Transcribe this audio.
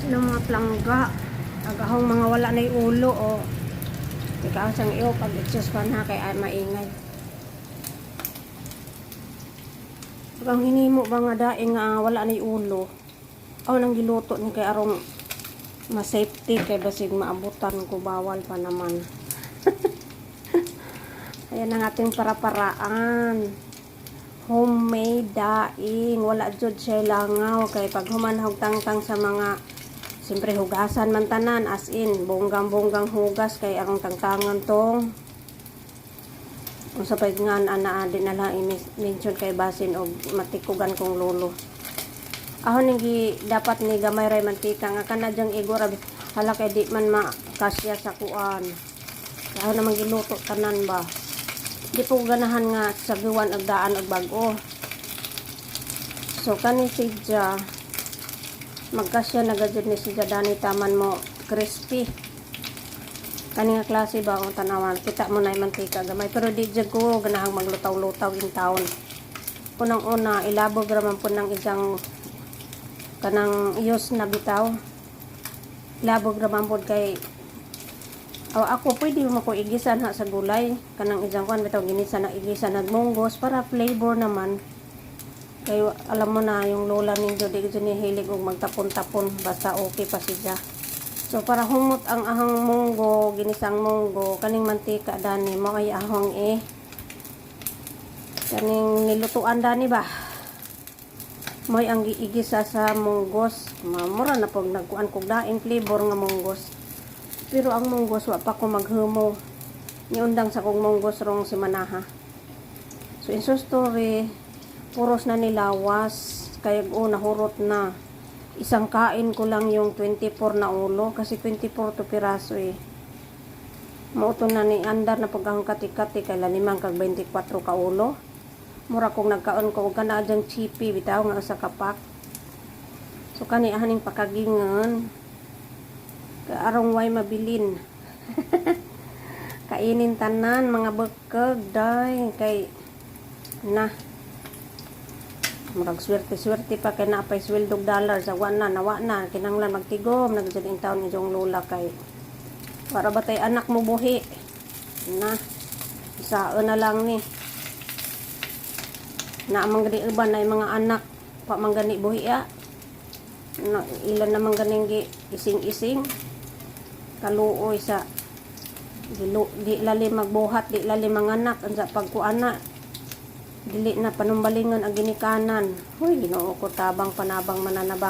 ng mga plangga agahong mga wala na ulo o ikaw sang iyo pag i-choose pa na kay ay maingay ang hinimo ba nga daing wala na ulo o nang giluto ni kay arong ma-safety kay basig maabutan ko bawal pa naman. Ayan ang ating para-paraan. Homemade daing. Wala jud siya langaw. Kay pag humanhog tangtang sa mga siyempre hugasan man tanan. As in, bonggang-bonggang hugas. Kay ang tangtangan tong kung sa pagngan ana din nala i-mention kay basin o matikugan kong lolo. Ahon nang dapat ni gamay ray mantika nga kanadyang igor hala kay di man makasya sa kuan. Ahon naman giluto tanan ba. Di po ganahan nga saguan og daan og bag-o. So kani sidya magkasya nagajud ni sidya dani taman mo crispy. Kani nga klase ba ang tanawan kita mo na mantika gamay pero di jud ko ganahang maglutaw-lutaw in town. Unang-una ilabog ra man po ng isang kanang iyos na bitaw labog raman pod kay ako pwede mo ko igisan ha sa gulay kanang isang kan bitaw ginisa na igisan nagmunggos para flavor naman kay alam mo na yung lola ninyo di gud ni hilig og magtapon-tapon basta okay pa siya. So para humot ang ahang munggo ginisang munggo kaning mantika dani mo ay ahong kaning nilutuan dani ba moy ang giigisa sa munggos mamura na pag nagkuan kog daing flavor nga munggos pero ang munggos wa pa ko maghumo niundang sa kong munggos rong si manaha. So in so story puros na nilawas kay una hurot na isang kain ko lang yung 24 na ulo kasi 24 to piraso mauto na ni andar na pagkang kati-kati kay limang kag 24 ka ulo. Mura kong nagkaon ko kana adyang chippy bitaw nga usa ka pack. So kani ahaning pakagingon arong way mabilin. Kainin tanan mga bekeg day kay na murag swerte pa kay napay sweldog dollar sa nawa na kinanglan magtigom nagding taon ni jong lola kay para batay anak mo buhi na isa na lang ni na amang gani uban na mga anak pa manggani buhi no, ilan namang ganing ising-ising kaluoy sa di lali magbuhat di lali manganak ansa pagkuana dili na panumbalingon ang ginikanan huy Ginoo ko tabang panabang mananabang